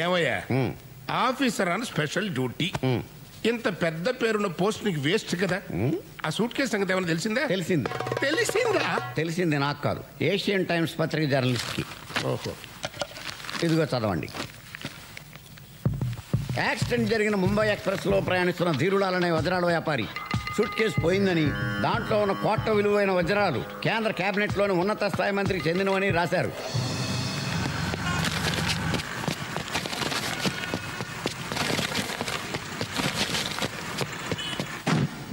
ఏమయ్యా ఆఫీసర్ అని special duty, ఇంత పెద్ద పేరున్న పోస్ట్ నీకు వేస్ట్ కదా. ఆ సూట్ కేసు సంగతి ఏమైనా తెలిసిందా? తెలిసింది నాకు కాదు, ఏషియన్ టైమ్స్ పత్రిక జర్నలిస్ట్కి. ఓహో, ఇదిగో చదవండి. యాక్సిడెంట్ జరిగిన ముంబై ఎక్స్ప్రెస్లో ప్రయాణిస్తున్న ధీరులాల్ అనే వజ్రాల వ్యాపారి సూట్ కేసు పోయిందని, దాంట్లో ఉన్న కోట్ల విలువైన వజ్రాలు కేంద్ర కేబినెట్లోని ఉన్నత స్థాయి మంత్రికి చెందినవని రాశారు.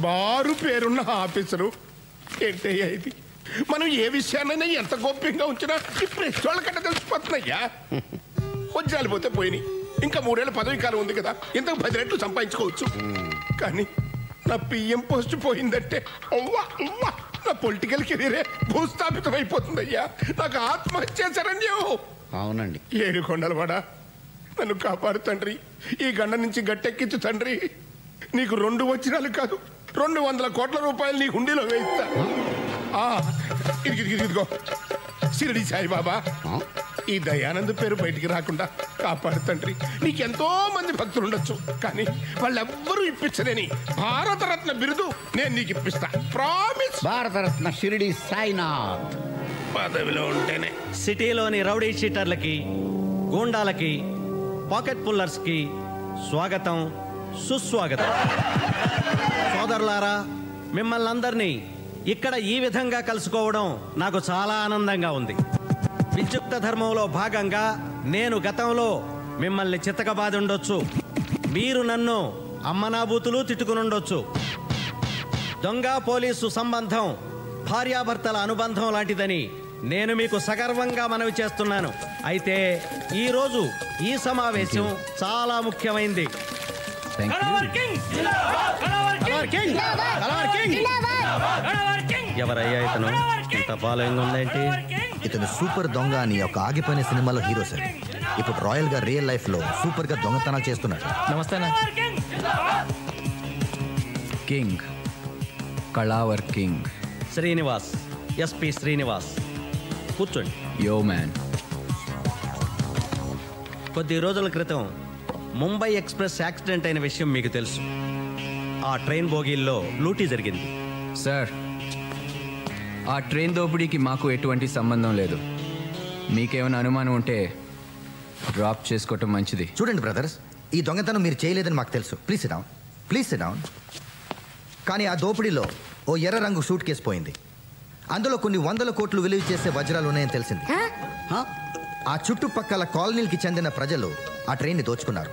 బారు పేరున్న ఆఫీసరు ఏంటయ్యా ఇది? మనం ఏ విషయాన్నైనా ఎంత గోప్యంగా ఉంచినా ఈ ప్రెస్ వాళ్ళకంటే తెలిసిపోతున్నాయ్యా. వజ్రాలు పోతే పోయినాయి, ఇంకా 3 ఏళ్ళ పదవి కాలం ఉంది కదా, ఇంతకు 10 రెట్లు సంపాదించుకోవచ్చు. కానీ నా పిఎం పోస్ట్ పోయిందంటే అవ్వా అవ్వా, నా పొలిటికల్ కెరీరే భూస్థాపితం అయిపోతుందయ్యా. నాకు ఆత్మహత్య శరణ్యం. అవునండి. 7 కొండలవాడా, నన్ను కాపాడు తండ్రి, ఈ గండ నుంచి గట్టెక్కించు తండ్రి. నీకు 2 వజ్రాలు కాదు, 200 కోట్ల రూపాయలు నీ హుండీలో వేయిస్తా. ఇదిగో షిరిడి సాయిబాబా, ఈ దయానంద్ పేరు బయటికి రాకుండా కాపాడు తండ్రి. నీకెంతో మంది భక్తులు ఉండొచ్చు, కానీ వాళ్ళెవ్వరూ ఇప్పించలేని భారతరత్న బిరుదు నేను నీకు ఇప్పిస్తా. ప్రామిస్. భారతరత్న షిరిడి సాయినాథ్. పదవిలో ఉంటేనే సిటీలోని రౌడీ షీటర్లకి, గూండాలకి, పాకెట్ పుల్లర్స్కి స్వాగతం, సుస్వాగతం. సోదరులారా, మిమ్మల్ని అందరినీ ఇక్కడ ఈ విధంగా కలుసుకోవడం నాకు చాలా ఆనందంగా ఉంది. విద్యుక్త ధర్మంలో భాగంగా నేను గతంలో మిమ్మల్ని చితకబాది ఉండొచ్చు, మీరు నన్ను అమ్మనాబూతులు తిట్టుకునుండొచ్చు. దొంగ పోలీసు సంబంధం భార్యాభర్తల అనుబంధం లాంటిదని నేను మీకు సగర్వంగా మనవి చేస్తున్నాను. అయితే ఈరోజు ఈ సమావేశం చాలా ముఖ్యమైంది. ఎవరయ్యా ఇతను? ఇంత ఫాలోయింగ్ ఉందేంటి? ఇతను సూపర్ దొంగ అని ఒక ఆగిపోయిన సినిమాలో హీరో సార్. ఇప్పుడు రాయల్ గా రియల్ లైఫ్ లో సూపర్ గా దొంగతనాలు చేస్తున్నాడు. నమస్తే. కింగ్, కళావర్ కింగ్ శ్రీనివాస్, ఎస్పి శ్రీనివాస్. కూర్చోండి. Yo man. కొద్ది రోజుల క్రితం ముంబై ఎక్స్ప్రెస్ యాక్సిడెంట్ అయిన విషయం మీకు తెలుసు. ఆ ట్రైన్ బోగీల్లో లూటీ జరిగింది. సార్, ఆ ట్రైన్ దోపిడీకి మాకు ఎటువంటి సంబంధం లేదు. మీకేమైనా అనుమానం ఉంటే డ్రాప్ చేసుకోవటం మంచిది. చూడండి బ్రదర్స్, ఈ దొంగతనం మీరు చేయలేదని మాకు తెలుసు. Please SIT down, please SIT down. కానీ ఆ దోపిడీలో ఓ ఎర్ర రంగు సూట్ కేసు పోయింది. అందులో కొన్ని 100 కోట్లు విలువ చేసే వజ్రాలు ఉన్నాయని తెలిసింది. ఆ చుట్టుపక్కల కాలనీలకి చెందిన ప్రజలు ఆ ట్రైన్ని దోచుకున్నారు.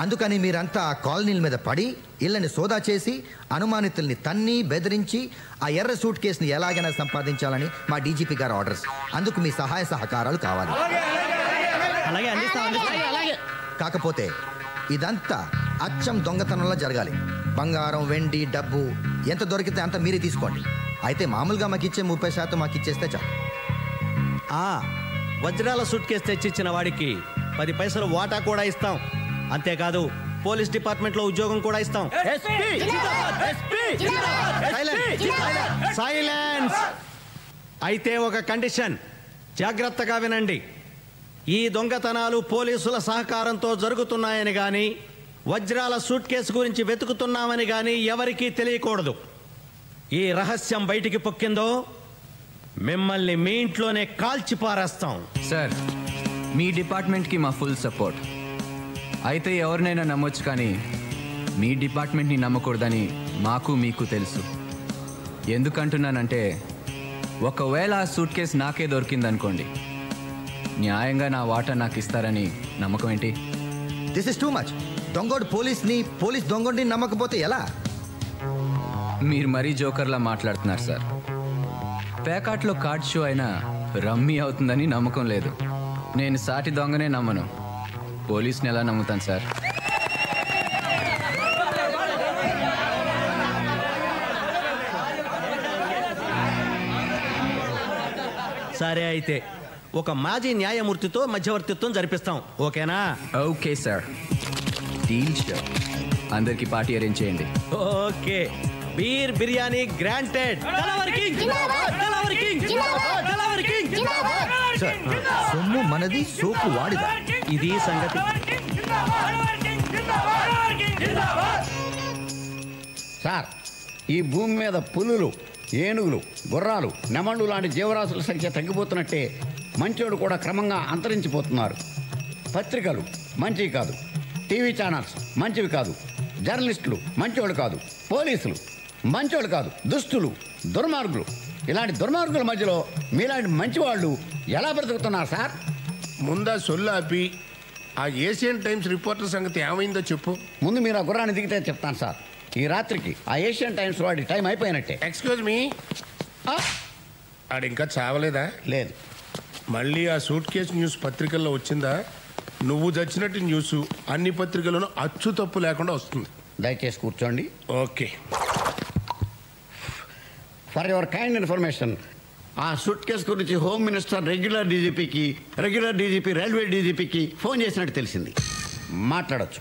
అందుకని మీరంతా ఆ కాలనీల మీద పడి ఇళ్ళని సోదా చేసి అనుమానితుల్ని తన్ని బెదిరించి ఆ ఎర్ర సూట్ కేసుని ఎలాగైనా సంపాదించాలని మా డీజీపీ గారు ఆర్డర్స్. అందుకు మీ సహాయ సహకారాలు కావాలి. కాకపోతే ఇదంతా అచ్చం దొంగతనంలో జరగాలి. బంగారం, వెండి, డబ్బు ఎంత దొరికితే అంత మీరే తీసుకోండి. అయితే మామూలుగా మాకు ఇచ్చే 30% మాకు ఇచ్చేస్తే చాలు. వజ్రాల సూట్ కేసు తెచ్చిచ్చిన వాడికి 10 పైసలు వాటా కూడా ఇస్తాం. అంతేకాదు, పోలీస్ డిపార్ట్మెంట్లో ఉద్యోగం కూడా ఇస్తాం. సైలెన్స్. అయితే ఒక కండిషన్, జాగ్రత్తగా వినండి. ఈ దొంగతనాలు పోలీసుల సహకారంతో జరుగుతున్నాయని కానీ, వజ్రాల సూట్ కేసు గురించి వెతుకుతున్నామని కానీ ఎవరికీ తెలియకూడదు. ఈ రహస్యం బయటికి పొక్కిందో మిమ్మల్ని మీ ఇంట్లోనే కాల్చి పారేస్తాం. సార్, మీ డిపార్ట్మెంట్కి మా ఫుల్ సపోర్ట్. అయితే ఎవరినైనా నమ్మొచ్చు, కానీ మీ డిపార్ట్మెంట్ని నమ్మకూడదని మాకు మీకు తెలుసు. ఎందుకంటున్నానంటే, ఒకవేళ ఆ సూట్ కేసు నాకే దొరికిందనుకోండి, న్యాయంగా నా వాటా నాకు ఇస్తారని నమ్మకం ఏంటి? This is too much. దొంగోడు పోలీస్ దొంగోడిని నమ్మకపోతే ఎలా? మీరు మరీ జోకర్లా మాట్లాడుతున్నారు సార్. పేకాట్లో కార్డ్ షో అయినా రమ్మీ అవుతుందని నమ్మకం లేదు. నేను సాటి దొంగనే నమ్మను, పోలీస్ని ఎలా నమ్ముతాను సార్? సరే, అయితే ఒక మాజీ న్యాయమూర్తితో మధ్యవర్తిత్వం జరిపిస్తాం. ఓకేనా? Okay sir, deal show. అందరికి పార్టీ అరేంజ్ చేయండి. Okay, beer biryani granted. Sir, సొమ్ము మనది, సోపు వాడిదా? ఇది సంగతి. సార్, ఈ భూమి మీద పులులు, ఏనుగులు, గుర్రాలు, నెమళ్ళు లాంటి జీవరాశుల సంఖ్య తగ్గిపోతున్నట్టే మంచోడు కూడా క్రమంగా అంతరించిపోతున్నారు. పత్రికలు మంచివి కాదు, టీవీ ఛానల్స్ మంచివి కాదు, జర్నలిస్టులు మంచోళ్ళు కాదు, పోలీసులు మంచోళ్ళు కాదు, దుస్తులు, దుర్మార్గులు. ఇలాంటి దుర్మార్గుల మధ్యలో మీలాంటి మంచివాళ్ళు ఎలా బ్రతుకుతున్నారు సార్? ముందా సొల్లాపి ఆ ఏషియన్ టైమ్స్ రిపోర్టర్ సంగతి ఏమైందో చెప్పు. ముందు మీరు ఆ గుర్రాన్ని దిగితే చెప్తాను సార్. ఈ రాత్రికి ఆ ఏషియన్ టైమ్స్ వాడి టైం అయిపోయినట్టే. ఎక్స్క్యూజ్ మీ, ఆడు ఇంకా చావలేదా? లేదు. మళ్ళీ ఆ సూట్ కేసు న్యూస్ పత్రికల్లో వచ్చిందా? నువ్వు చచ్చినట్టు న్యూస్ అన్ని పత్రికల్లోనూ అచ్చు తప్పు లేకుండా వస్తుంది. దయచేసి కూర్చోండి. Okay. For your kind information, ఆ సూట్ కేసు గురించి home minister regular DGP railway డీజీపీకి ఫోన్ చేసినట్టు తెలిసింది. మాట్లాడొచ్చు.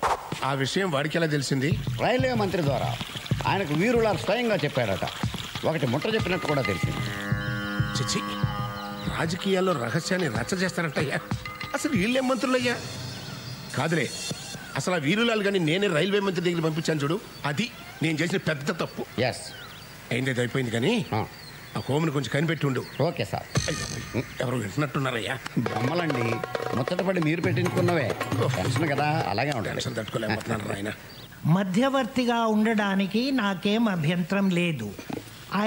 ఆ విషయం వాడికి ఎలా తెలిసింది? రైల్వే మంత్రి ద్వారా ఆయనకు వీరులా స్వయంగా చెప్పాడట. ఒకటి ముట్ట చెప్పినట్టు కూడా తెలిసింది. చిచి, రాజకీయాల్లో రహస్యాన్ని రచ్చ చేస్తారంటయ్యా. అసలు వీళ్ళే మంత్రులయ్యా? కాదులే, అసలు ఆ వీరులాలు కానీ నేనే రైల్వే మంత్రి దగ్గర పంపించాను చూడు, అది నేను చేసిన పెద్ద తప్పు. ఎస్, అయింది అయిపోయింది, కానీ ఆ హోమ్ని కొంచెం కనిపెట్టి ఉండు. Okay sir. ఎవరు వింటున్నట్టున్నారయ్యా? బొమ్మలండి, ముచ్చటపడి మీరు పెట్టించుకున్నవే. టెన్షన్ కదా, అలాగే ఉంటాయి. టెన్షన్ తట్టుకోలేకపోతున్నాను ఆయన. మధ్యవర్తిగా ఉండడానికి నాకేం అభ్యంతరం లేదు.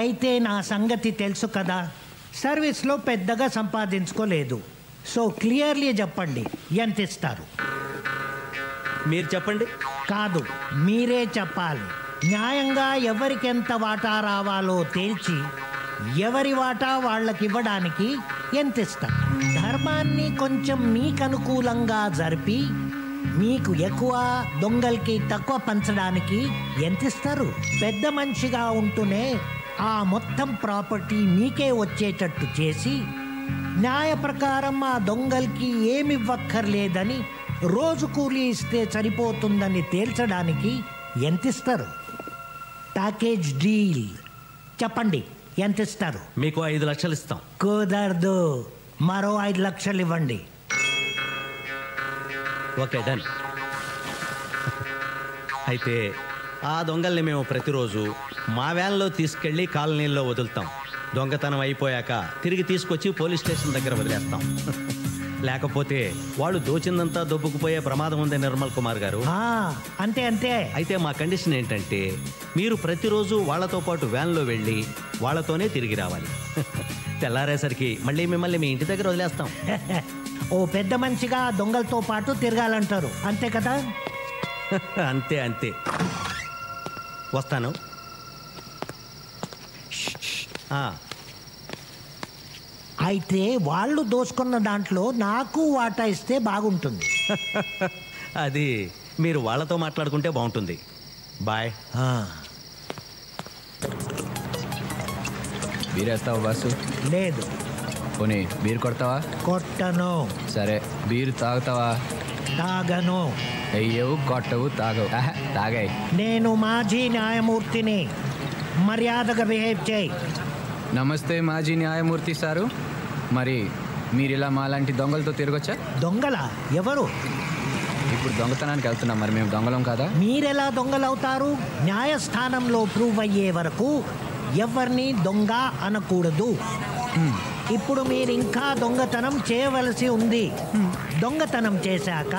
అయితే నా సంగతి తెలుసు కదా, సర్వీస్లో పెద్దగా సంపాదించుకోలేదు. సో క్లియర్లీ చెప్పండి, ఎంత ఇస్తారు? మీరు చెప్పండి. కాదు, మీరే చెప్పాలి. న్యాయంగా ఎవరికెంత వాటా రావాలో తేల్చి ఎవరి వాటా వాళ్ళకి ఇవ్వడానికి ఎంత ఇస్తారు? ధర్మాన్ని కొంచెం మీకు అనుకూలంగా జరిపి మీకు ఎక్కువ, దొంగలకి తక్కువ పంచడానికి ఎంత ఇస్తారు? పెద్ద మనిషిగా ఉంటూనే ఆ మొత్తం ప్రాపర్టీ మీకే వచ్చేటట్టు చేసి న్యాయ ప్రకారం ఆ దొంగలకి ఏమివ్వక్కర్లేదని రోజు కూలీ ఇస్తే సరిపోతుందని తేల్చడానికి ఎంత ఇస్తారు? Package deal. చెప్పండి, ఎంత ఇస్తారు? మీకు 5 లక్షలు ఇస్తాం. కుదరదు, మరో 5 లక్షలు ఇవ్వండి. Okay, done. అయితే ఆ దొంగల్ని మేము ప్రతిరోజు మా వ్యాన్లో తీసుకెళ్ళి కాలనీల్లో వదులుతాం. దొంగతనం అయిపోయాక తిరిగి తీసుకొచ్చి పోలీస్ స్టేషన్ దగ్గర వదిలేస్తాం. లేకపోతే వాళ్ళు దోచిందంతా దొబ్బుకుపోయే ప్రమాదం ఉంది నిర్మల్ కుమార్ గారు. అంతే అంతే. అయితే మా కండిషన్ ఏంటంటే మీరు ప్రతిరోజు వాళ్ళతో పాటు వ్యాన్లో వెళ్ళి వాళ్ళతోనే తిరిగి రావాలి. తెల్లారేసరికి మళ్ళీ మిమ్మల్ని మీ ఇంటి దగ్గర వదిలేస్తాం. ఓ పెద్ద మనిషిగా దొంగలతో పాటు తిరగాలంటారు, అంతే కదా? అంతే అంతే. వస్తాను. అయితే వాళ్ళు దోసుకున్న దాంట్లో నాకు వాటా ఇస్తే బాగుంటుంది. అది మీరు వాళ్ళతో మాట్లాడుకుంటే బాగుంటుంది. బాయ్. బీరేస్తావా బాసు? లేదు. పోనీ బీరు కొడతావా? కొట్టను. సరే, బీరు తాగుతావా? తాగను. అయ్యవు, కొట్టవు, తాగవు. తాగాయి. నేను మాజీ న్యాయమూర్తిని, మర్యాదగా బిహేవ్ చేయి. నమస్తే మాజీ న్యాయమూర్తి సారు. మరి మీరు ఇలా మాలాంటి దొంగలతో తిరగొచ్చా? దొంగలా? ఎవరు? ఇప్పుడు దొంగతనానికి వెళ్తున్నాం, మరి మేము దొంగలం కాదా? మీరెలా దొంగలవుతారు? న్యాయస్థానంలో ప్రూవ్ అయ్యే వరకు ఎవరిని దొంగ అనకూడదు. ఇప్పుడు మీరు ఇంకా దొంగతనం చేయవలసి ఉంది. దొంగతనం చేశాక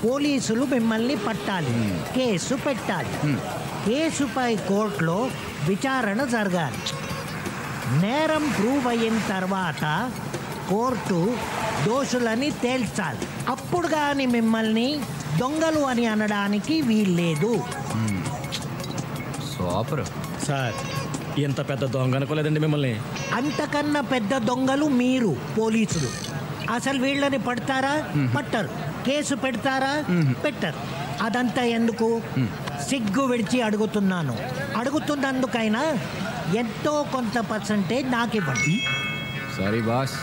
పోలీసులు మిమ్మల్ని పట్టాలి, కేసు పెట్టాలి. కేసుపై కోర్టులో విచారణ జరగాలి. నేరం ప్రూవ్ అయిన తర్వాత కోర్టు దోషులని తేల్చాలి. అప్పుడు కానీ మిమ్మల్ని దొంగలు అని అనడానికి వీల్లేదు. సూపర్ సార్, ఎంత పెద్ద దొంగ అనుకోలేదండి మిమ్మల్ని. అంతకన్నా పెద్ద దొంగలు మీరు పోలీసులు. అసలు వీళ్ళని పడతారా? పట్టరు. కేసు పెడతారా? పెట్టరు. అదంతా ఎందుకు? సిగ్గు విడిచి అడుగుతున్నాను. అడుగుతున్నందుకైనా ఎంతో కొంత పర్సంటేజ్ నాకు ఇవ్వండి. సారీ బాస్,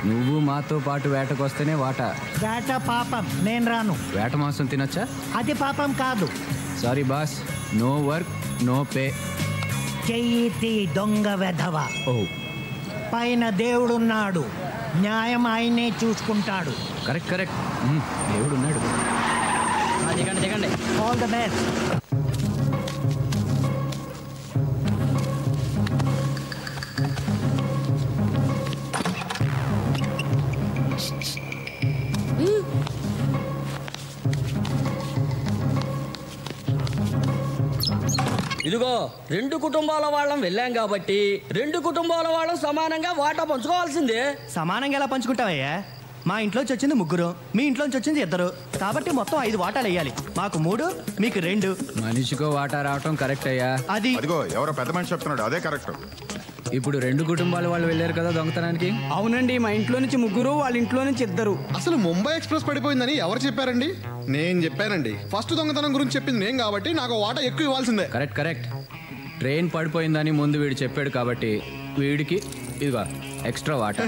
నువ్వు మాతో పాటు వేటకు వస్తేనే వాటా. వేట పాపం, నేను రాను. వేట మాంసం తినొచ్చా? అది పాపం కాదు. Sorry boss, no work no pay. చెయ్యి తీ దొంగ వెధవ. ఓ పైన దేవుడున్నాడు, న్యాయం ఆయనే చూసుకుంటాడు. Correct correct. దేవుడు ఉన్నాడు. దిగండి దిగండి. All the best. ఇదిగో 2 కుటుంబాల వాళ్ళం వెళ్ళాం కాబట్టి 2 కుటుంబాల వాళ్ళం సమానంగా వాటా పంచుకోవాల్సిందే. సమానంగా ఎలా పంచుకుంటావయ్యా? మా ఇంట్లోంచి వచ్చింది 3, మీ ఇంట్లోంచి వచ్చింది 2, కాబట్టి మొత్తం 5 వాటాలు వేయాలి. మాకు 3, మీకు 2. మనిషికో వాటా రావటం కరెక్ట్ అయ్యా. అది అదిగో ఎవరో పెద్ద మనిషి చెప్తున్నాడు, అదే కరెక్ట్. ఇప్పుడు 2 కుటుంబాల వాళ్ళు వెళ్ళారు కదా దొంగతనానికి. అవునండి, మా ఇంట్లో నుంచి 3, వాళ్ళ ఇంట్లో నుంచి 2. అసలు ముంబై ఎక్స్ప్రెస్ పడిపోయిందని ఎవరు చెప్పారండి? నేను చెప్పానండి. ఫస్ట్ దొంగతనం గురించి చెప్పింది నేను కాబట్టి నాకు వాటా ఎక్కువ ఇవ్వాల్సిందే. Correct correct. ట్రైన్ పడిపోయిందని ముందు వీడు చెప్పాడు కాబట్టి వీడికి ఇదిగో ఎక్స్ట్రా వాటా.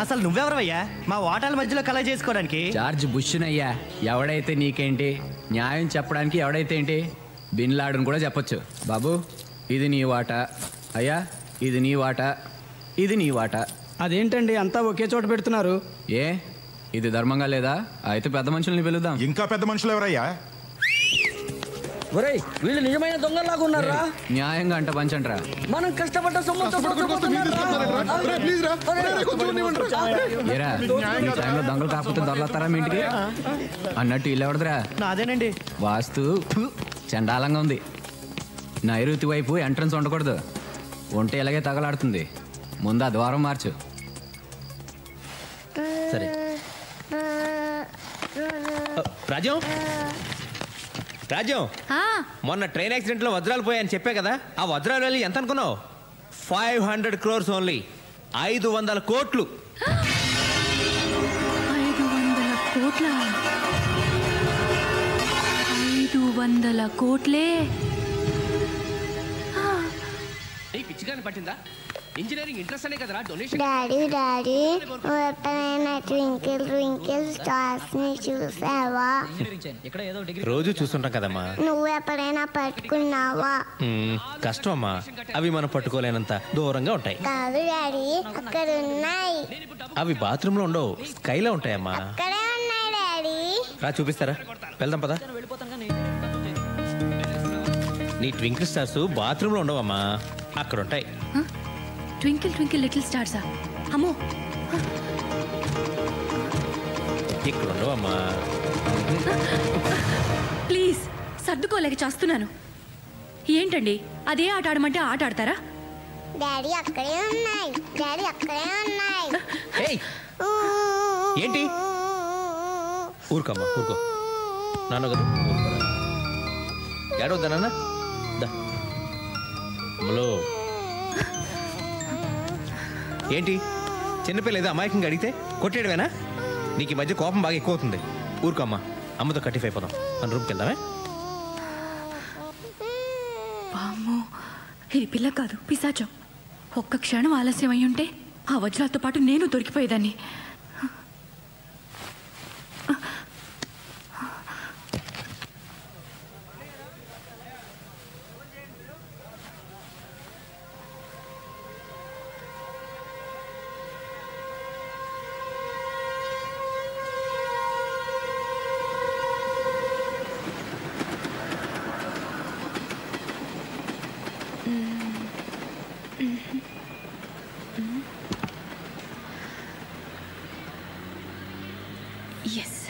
అసలు నువ్వెవరవయ్యా మా వాటాల మధ్యలో కలెక్ట్ చేసుకోవడానికి? జార్జ్ బుష్నయ్యా. ఎవడైతే నీకేంటి, న్యాయం చెప్పడానికి ఎవడైతే ఏంటి, బిన్ లాడన్ కూడా చెప్పొచ్చు. బాబు ఇది నీ వాటా, అయ్యా ఇది నీ వాటా, ఇది నీ వాటా. అదేంటండి అంతా ఒకే చోట పెడుతున్నారు? ఏ ఇది ధర్మంగా లేదా? అయితే పెద్ద మనుషుల్ని పిలుద్దాం. ఇంకా పెద్ద మనుషులు ఎవరయ్యా? ఒరేయ్, వీళ్ళు నిజమైన దొంగలాగా ఉన్నారా? న్యాయంగా అంట పంచంట్రా. మనం కష్టపడ్డ సొమ్ముతో ఏరా ఈ టైంలో దొంగలు కాకపోతే దొరలతారా మీ ఇంటికి? అన్నట్టు ఇల్లు ఎవడదురా? నాదేనండి. వాస్తు చండాలంగా ఉంది. నైరుతి వైపు ఎంట్రన్స్ ఉండకూడదు, ఉంటే ఇలాగే తగలాడుతుంది. ముందు ఆ ద్వారం మార్చు. సరే రాజ్యం, రాజ్యం, మొన్న ట్రైన్ యాక్సిడెంట్లో వజ్రాలు పోయాయని చెప్పే కదా, ఆ వజ్రాలు వెళ్ళి ఎంత అనుకున్నావు? 500 crores ఓన్లీ. 500 కోట్లు. 500 కోట్ల? 500 కోట్లే? పిచ్చిగాని పట్టిందా? ఇంజనీరింగ్ ఇంట్రెస్ట్ అనే కదరా డొనేషన్. డాడీ డాడీ, నువ్వు ఎప్పుడైనా ట్వింకిల్ ట్వింకిల్ స్టార్స్ ని చూసావా? రోజు చూస్తుంటాం కదమ్మా. నువ్వు ఎప్పుడైనా పట్టుకున్నావా? కష్టం అమ్మా, అవి మనం పట్టుకోలేనంత దూరంగా ఉంటాయి. కాదు డాడీ, అక్కడ ఉన్నాయి. అవి బాత్రూమ్ లో ఉండవు, స్కైలో ఉంటాయమ్మా. అక్కడే ఉన్నాయి డాడీ. రా చూపిస్తారా? వెళ్దాం పదా. నీ ట్వింకిల్ స్టార్స్ బాత్రూమ్ లో ఉండవమ్మా, అక్కడ ఉంటాయి. ట్వింకిల్ ట్వింకిల్ లిటిల్ స్టార్సా? అమ్మో, ఇక్కడ ఉండవమ్మా. ప్లీజ్ సర్దుకోలేక చేస్తున్నాను. ఏంటండి అదే ఆట ఆడమంటే ఆట ఆడతారా? డాడీ అక్కడే ఉన్నాయి. డాడీ అక్కడే ఉన్నాయి. ఏంటి? ఊరుకమ్మా, ఊరుకో. నాన్న కదా ఏడవద్దా నాన్న? ఏంటి చిన్నపిల్ల ఏదో అమాయకంగా అడిగితే కొట్టేయడమేనా? నీకు ఈ మధ్య కోపం బాగా ఎక్కువ అవుతుంది. ఊరుకమ్మా, అమ్మతో కట్టిఫ్ అయిపోదాం. మన రూమ్కి వెళ్దామే. వామ్మో, ఇది పిల్ల కాదు, పిశాచం. ఒక్క క్షణం ఆలస్యం అయి ఉంటే ఆ వజ్రాలతో పాటు నేను దొరికిపోయేదాన్ని. ఎస్,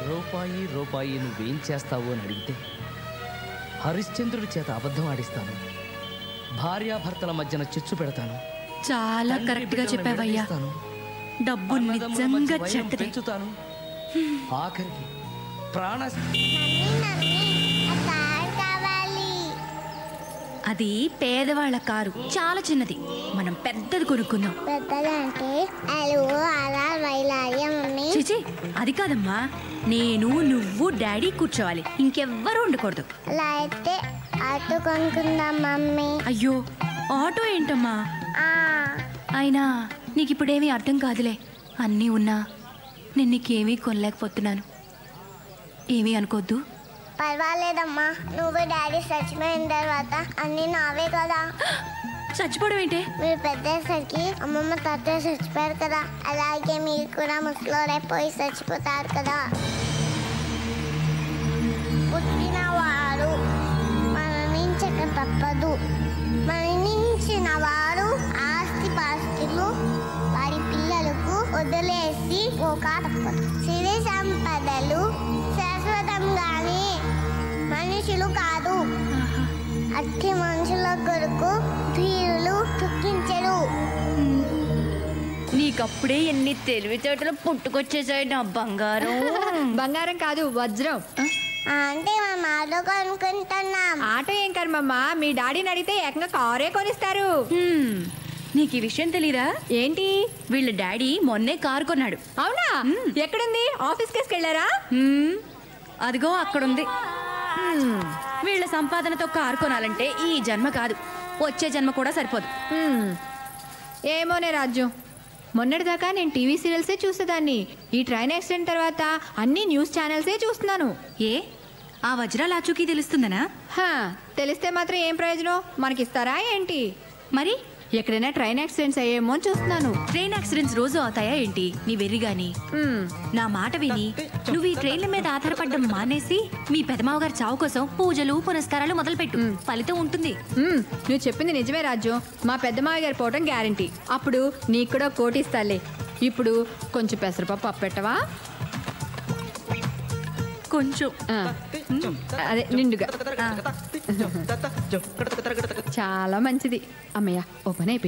రూపాయి రూపాయి నువ్వేం చేస్తావు అని అడిగితే హరిశ్చంద్రుడి చేత అబద్ధం ఆడిస్తాను. భార్యాభర్తల మధ్యన చిచ్చు పెడతాను. చాలా కరెక్ట్ గా చెప్పావయ్యా. డబ్బు నిజంగా చెడ్డది. పెంచుతాను. ఆఖరికి ప్రాణ అది పేదవాళ్ళ కారు, చాలా చిన్నది. మనం పెద్దది కొనుక్కుందాం. పెద్దదంటే అలా వైలాలి మమ్మీ. చిచి, అది కాదమ్మా. నేను, నువ్వు, డాడీ కూర్చోవాలి, ఇంకెవ్వరూ ఉండకూడదు. అలా అయితే ఆటో కొనుక్కుందాం మమ్మీ. అయ్యో, ఆటో ఏంటమ్మా? అయినా నీకు ఇప్పుడేమీ అర్థం కాదులే. అన్నీ ఉన్నా నేను నీకేమీ కొనలేకపోతున్నాను. ఏమీ అనుకోద్దు. పర్వాలేదమ్మా, నువ్వు డాడీ చచ్చిపోయిన తర్వాత అన్నీ నావే కదా. చచ్చిపోవడం ఏంటే? మీరు పెద్దసరికి అమ్మమ్మ తాతయ్య చచ్చిపోయారు కదా, అలాగే మీరు కూడా ముసలోడైపోయి చచ్చిపోతారు కదా. పుట్టినవారు మరణించక తప్పదు. మరణించిన వారు ఆస్తి పాస్తులు వారి పిల్లలకు వదిలేసి పోక తప్పదు. సిరి సంపదలు శాశ్వతంగానే, మనుషులు కాదు. అట్టి మనుషుల కొరకు ధీరులు దుఃఖించరు. నీకప్పుడే ఎన్ని తెలివితేటలు పుట్టుకొచ్చేసాయి నా బంగారం. బంగారం కాదు, వజ్రం. అంటే మనం ఆటో కొనుక్కుంటున్నాం. ఆటో ఏం కర్మమ్మా, మీ డాడీని అడిగితే ఏకంగా కారే కొనిస్తారు. నీకు ఈ విషయం తెలీదా? ఏంటి? వీళ్ళ డాడీ మొన్నే కారు కొన్నాడు. అవునా? ఎక్కడుంది? ఆఫీస్ కేసుకు వెళ్ళారా? అదిగో అక్కడుంది. వీళ్ళ సంపాదనతో కారు కొనాలంటే ఈ జన్మ కాదు, వచ్చే జన్మ కూడా సరిపోదు. ఏమోనే రాజ్యం, మొన్నటిదాకా నేను టీవీ సీరియల్సే చూసేదాన్ని. ఈ ట్రైన్ యాక్సిడెంట్ తర్వాత అన్ని న్యూస్ ఛానల్సే చూస్తున్నాను. ఏ ఆ వజ్రాల ఆచూకీ తెలుస్తుందనా? తెలిస్తే మాత్రం ఏం ప్రయోజనం? మనకిస్తారా ఏంటి? మరి ఎక్కడైనా ట్రైన్ యాక్సిడెంట్స్ అయ్యేమో అని చూస్తున్నాను. ట్రైన్ యాక్సిడెంట్స్ రోజు అవుతాయా ఏంటి? నీ వెర్రి గాని. నా మాట విని నువ్వు ఈ ట్రైన్ల మీద ఆధారపడడం మానేసి మీ పెదమావ గారి చావు కోసం పూజలు పునస్కారాలు మొదలుపెట్టు. ఫలితం ఉంటుంది. నువ్వు చెప్పింది నిజమే రాజ్యం. మా పెద్దమావ గారి పోవటం గ్యారంటీ. అప్పుడు నీకు కూడా కోటి ఇస్తాలే. ఇప్పుడు కొంచెం పెసరపప్పు అప్పెట్టవా? కొంచెం అదే నిండుగా. చాలా మంచిది. అమ్మయ్య, ఓ పని అయిపోయింది.